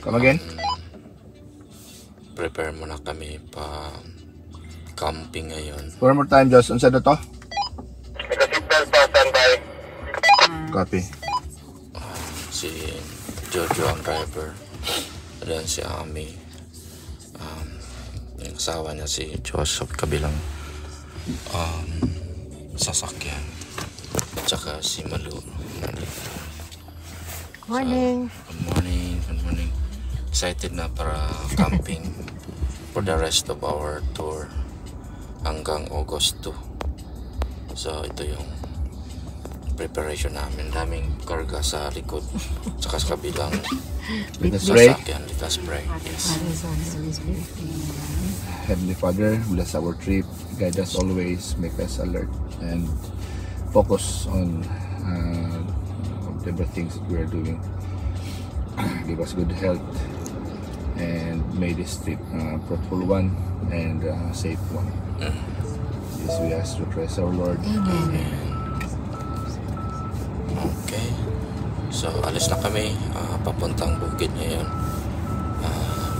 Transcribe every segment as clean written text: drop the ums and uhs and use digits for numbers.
Come again? Prepare muna kami pa camping ngayon. One more time, Josh. Unsa na to? Naka-signal pa, standby. Copy. Si Jojo ang driver. Ayan si Ami. Yung asawa niya si Josh sa kabilang sasakyan. At saka si Malu. Morning. Good morning. Good morning. Excited na para camping for the rest of our tour hanggang August 2. So ito yung preparation namin. Daming karga sa likod saka sa kabilang sasakyan. Let us pray. Yes. Heavenly Father, bless our trip. Guide us always. Make us alert and focus on whatever things that we are doing. Give us good health and may this trip fruitful one and safe one. Yes, we ask to Christ our Lord. Amen. Okay. So alis na kami papuntang bukid ngayon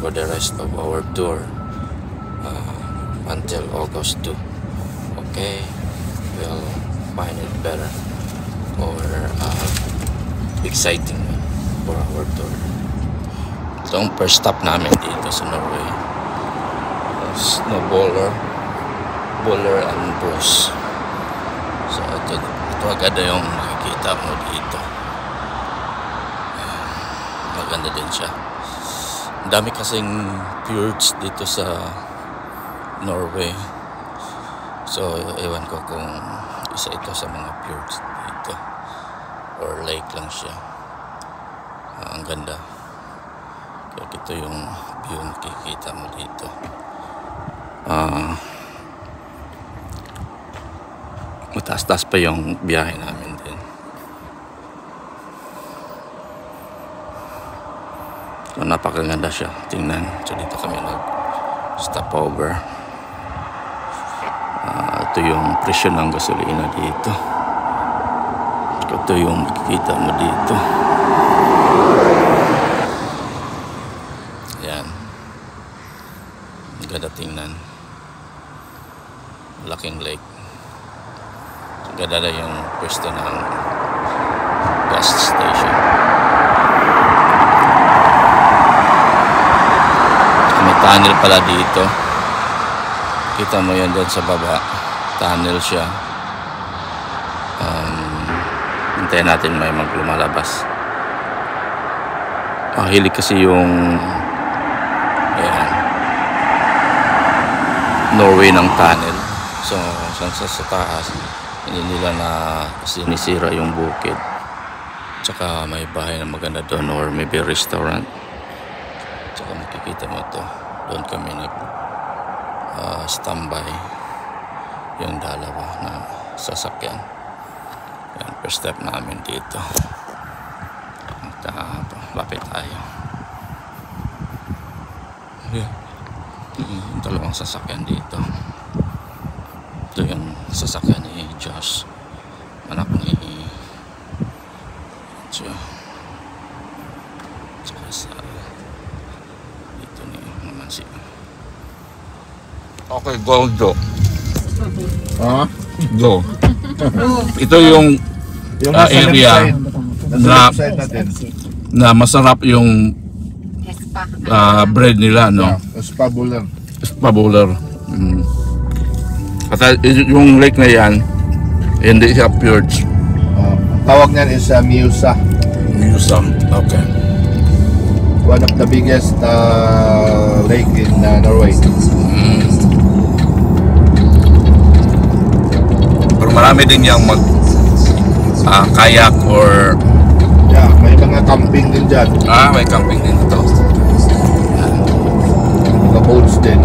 for the rest of our tour until August 2. Okay. We'll find it better or exciting for our tour. Ito ang first stop namin dito sa Norway. Snowboarder, Boller and Bruce. So ito agad yung makikita mo dito. Maganda din siya. Ang dami kasing fjords dito sa Norway. So ewan ko kung isa ito sa mga fjords dito or lake lang siya. Ang ganda. Kaya ito yung view nakikita mo dito. Mataas-taas pa yung biyahe namin din. So napakaganda siya tingnan. So dito kami nag stop over. Ito yung presyo ng gasolina dito. Ito yung makikita mo dito. Ayan. Ang ganda tingnan. Laking lake. Ang ganda na yung pwesto ng gas station. May tunnel pala dito. Kita mo yan doon sa baba. Tunnel siya. Hintayin natin may maglumalabas. Hilig kasi yung Norway ng tunnel. So sa taas hindi nila na sinisira yung bukid. Tsaka may bahay na maganda doon or maybe restaurant. Tsaka makikita mo to. Doon kami nag standby yung dalawa na sasakyan. Yan, first step namin dito. Lapit tayo. Yeah. Dalawang sasakyan dito. Ito yung sasakyan ni Josh, anak ni Joe. Tsaka sa dito ni Mamansi. Okay, go Joe. Go. Ito yung area na masarap yung bread nila, no? Spabular. Spabular. At yung lake na yan, hindi siya fjords. Tawag niyan is Mjøsa. Mjøsa, okay. One of the biggest lake in Norway. Pero marami din yung kayak or... Yeah, may mga camping din dyan. May camping din ito. Mga boats din.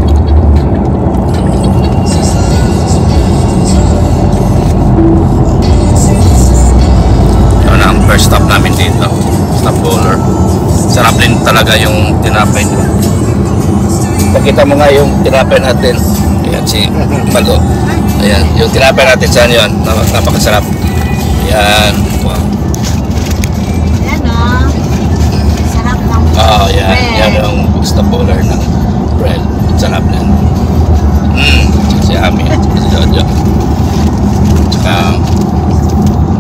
Yun ang first stop namin dito. Stop Boller. Sarap din talaga yung tinapay nila. Pakita mo nga yung tinapay natin. Ayan si Malu. Ayan, yung tinapay natin saan yun? Napakasarap. Ayan. Wow. Yan o. Sarap ng Oh, yan. Yan yung gusto polar ng bread. Sarap yan. Si Ami. Si Jojo. Tsaka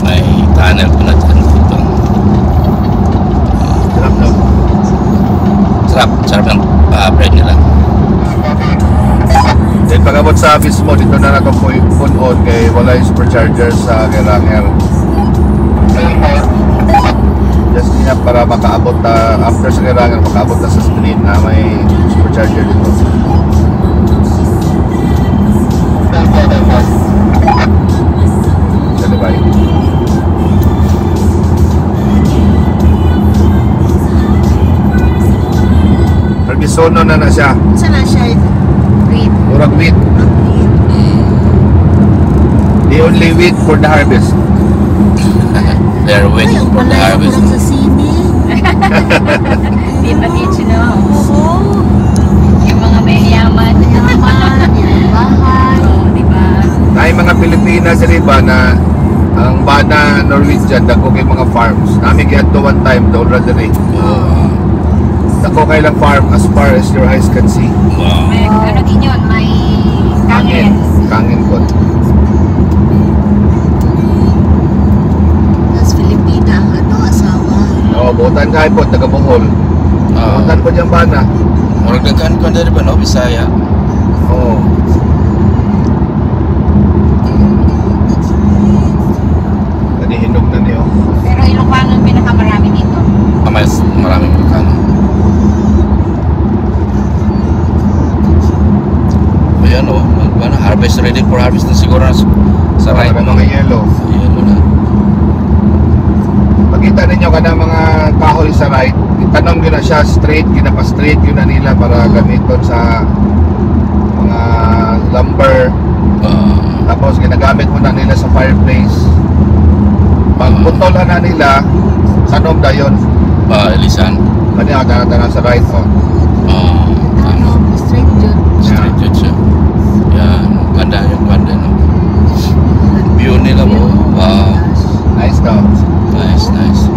may tunnel ko na dyan dito. Sarap no? Sarap. Sarap ng bread nila. Then pag-abot sa mismo, dito na nakapunod kay wala yung supercharger sa Geranger. Just enough para makaabot after sa Geranger, makaabot na sa street na may supercharger dito. Salibay. Pergisono na siya. Saan na siya? Wait. Murag wheat. The only wheat for the harvest. They're waiting Ay, for the wala harvest. sa sini. Di ba beach, no? Oo. Yung mga may yaman. Yaman, yung bahay. Oo, di ba? Na yung mga Pilipinas sa iba na ang bana Norwegian, dako kay mga farms. Namin giadto one time, the already. Dako kay lang farm as far as your eyes can see. Wow. May ano din yun, may kangin. Kangin po. Tapos Filipina ang asawa. Oo, butan kay po, taga Bohol. Butan po diyang bana. Murag daghan ko na rin ba, no? Bisaya. Oo. Tadi hinog na niyo. Pero Ilocano ang pinakamarami dito. Mas maraming Ilocano. Ayan o, harvest, ready for harvest na siguro sa right Mga mga yellow. Ayan mo na. Makita ninyo ka ng mga kahoy sa right. Itanong nyo na siya straight, ginapa-straight yun na nila para gamiton sa mga lumber. Tapos ginagamit mo na nila sa fireplace. Pag putolan na nila, sanom na yun. Elisan. Kanya ka sa right o. Ano, straight yun. Straight yun siya. Yan, ganda yung ganda no. View nila mo. Wow. Nice daw. Nice, nice.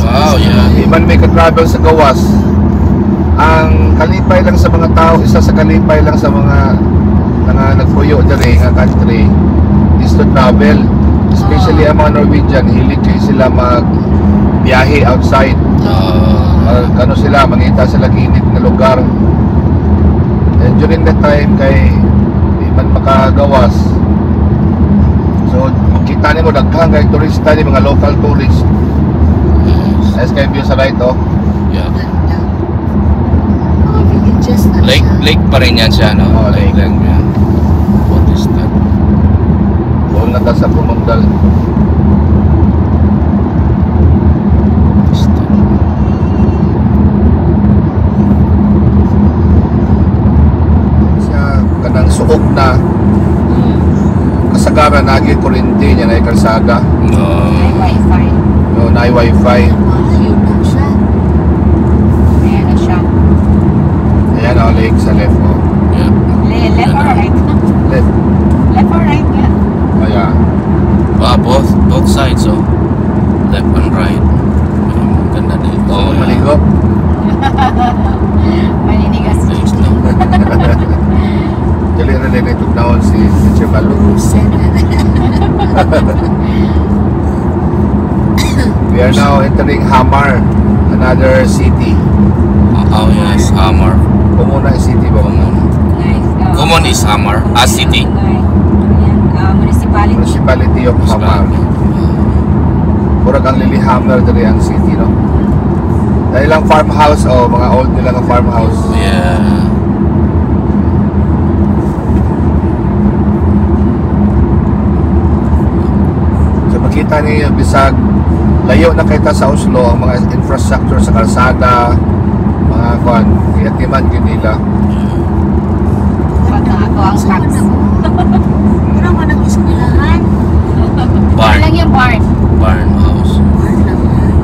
Wow, yeah. Di man may ka-travel sa gawas. Ang kalipay lang sa mga tao, isa sa kalipay lang sa mga nagpuyo dyan nga country is to travel. Especially ang mga Norwegian, hilig kayo sila mag-biyahe outside. Ano sila, mangita sila init na lugar. And during that time, kay di man makagawas. So, makita niyo mo, daghang kay turista, ni mga local tourists. Nice kayo view sa right, oh. Yeah. Ganda. Mga villages na Lake, siya. lake pa rin yan siya, no? Oh, lake. Lang yan. What is that? Doon na ta sa Pumangdal. What is that? Siya, kanang suok na kasagaran naging kurinti niya na kalsada. May wifi. No, na wifi. Malayo na siya. Ayan na siya. Ayan, oh, lake sa left mo. Yeah. Left or right? Left. Left or right yan? Ayan. Both sides, oh. Left and right. Ganda dito. Oh, maligo. Maninigas. Nice, no? Dali na din ito naon si Chibalo. We are now entering Hamar, another city. Oh, yes. Hamar. Kumuna city ba? Nice. Common is Hamar. City. Ayan. Municipality. Municipality of Hamar. Murag ang Lillehammer dali ang city, no? Dahil lang farmhouse, oh, mga old nila ng farmhouse. Yeah. So makita niyo bisag layo na kita sa Oslo ang mga infrastructure sa kalsada, mga kwan, yatiman yun nila. Pag ako ang tax. Ano man ang eskwelahan? Barn. Lang yung barn. Barn house. Barn naman.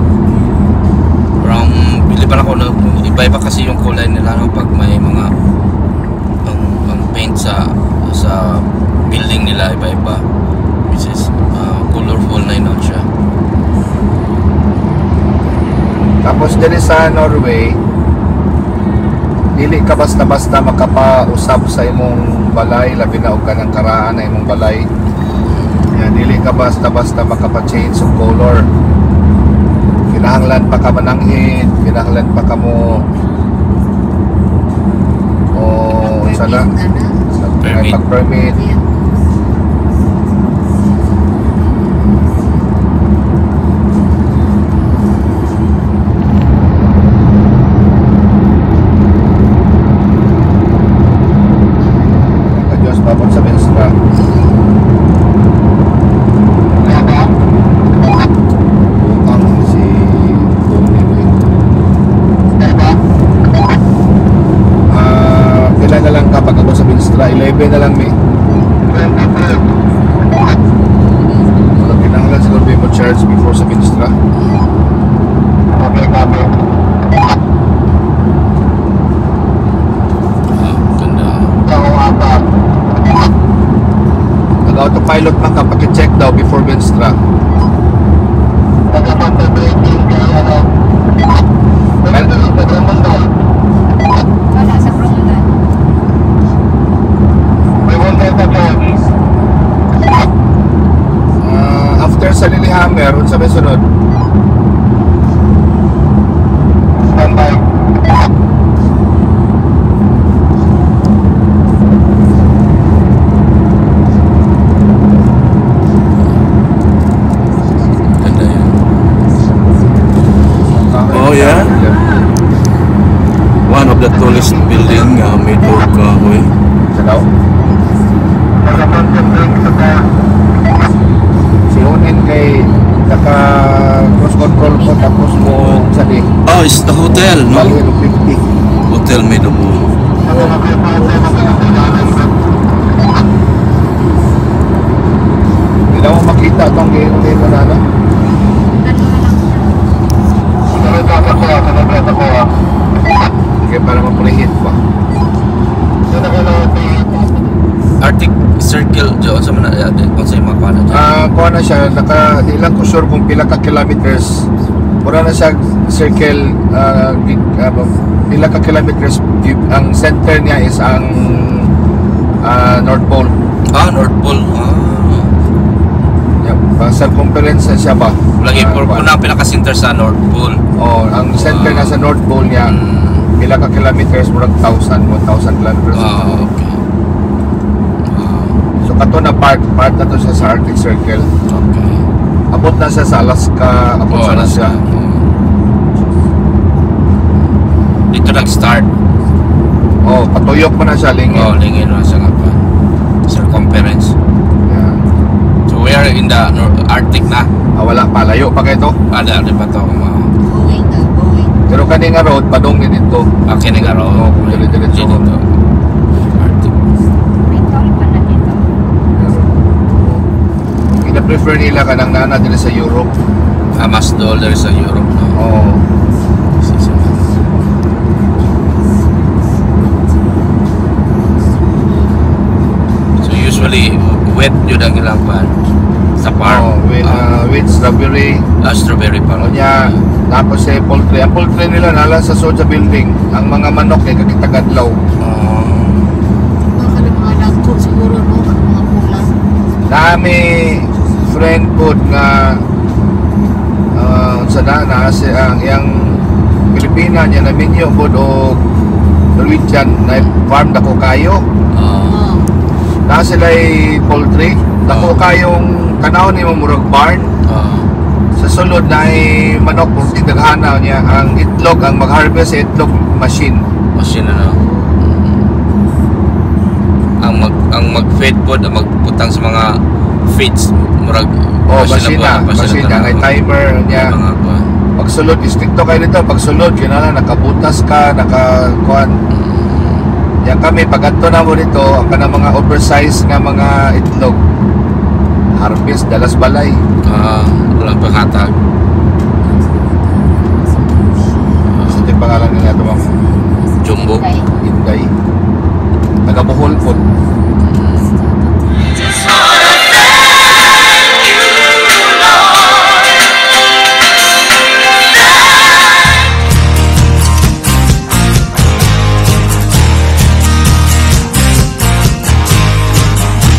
Parang biliban ako na iba-iba kasi yung kulay nila no, pag may mga ang paint sa building nila iba-iba, which is colorful na yun siya. Tapos dili sa Norway, dili ka basta-basta makapausab sa imong balay, labi na og kanang karaan na imong balay. Yan, dili ka basta-basta makapa-change of color. Kinahanglan pa ka mananghid, kinahanglan pa ka mo sana Permit. pag-permit. Diyos babot sa Benstra. Bukang si Tony. Pila na lang kapag ako sa Benstra? 11 na lang, may. Wala kinahanglan siguro may mo-charge before sa Benstra. Ganda. Nag-autopilot man ka, paki-check daw before Benstra. Wala sa Promenade. After sa Lillehammer, unsa may sunod? Ganda yan. Oh, yeah? One of the tallest building made of kahoy. Sa daw? Si Unin kay naka-cross control po tapos mo sa di. Oh, it's the hotel, no? Bali, 50. Hotel made of wood. Hindi na mo makita itong game mo na ano. Sige, para mapulihit pa. Arctic Circle dyan sa mga natin. Kung sa mga kuha na dyan. Kuha na siya, di lang ko sure kung pila ka kilometers. Mura na siya circle, pila ka kilometers. Ang center niya is ang North Pole. North Pole. Circumference na siya ba? Lagi po na pinaka-center sa North Pole. Ang center na sa North Pole niya, pila ka kilometers, murag 1,000 kilometers. Okay. So kato na part na to siya sa Arctic Circle. Okay. Abot na siya sa Alaska, abot sa na siya. Dito nag-start. Patuyok mo na siya, lingin. Lingin na sa kapan. Circumference. Yeah. So we are in the Arctic na. Wala pa, layo pa kayo to. Ada pa to. Going na, going. Pero kaning nga road, padong din dito. Okay na nga raw. Dire-diretso. Dito. Arctic. May toll pa na dito. Ina-prefer nila kanang nana dito sa Europe. Mas dollar sa Europe, no? So usually wet yun ang ilang pan sa farm. With strawberry. Strawberry pa rin. Kanya, tapos poultry. Ang poultry nila nala sa Soja Building. Ang mga manok ay kakitagadlaw. Baka ng mga nagkod siguro, no? Ang mga pulang. Dami friend po nga na ang yang Pilipina niya na minyo po o Norwegian na farm dako kayo. Na sila'y poultry. Dako kayong kanahon ni murag barn. Sa sulod na ay manok kung tidaghana niya. Ang itlog, ang mag-harvest itlog machine. Machine na. Ang mag-feed po, ang magputang sa mga feeds murag machine na may timer niya. Pagsulod, istrikto kayo dito. Pagsulod, yun na nakabutas ka, nakakuan. Yan kami, pag ato na mo dito, ang kanang mga oversize nga mga itlog, harvest, dalas balay. Walang panghatag.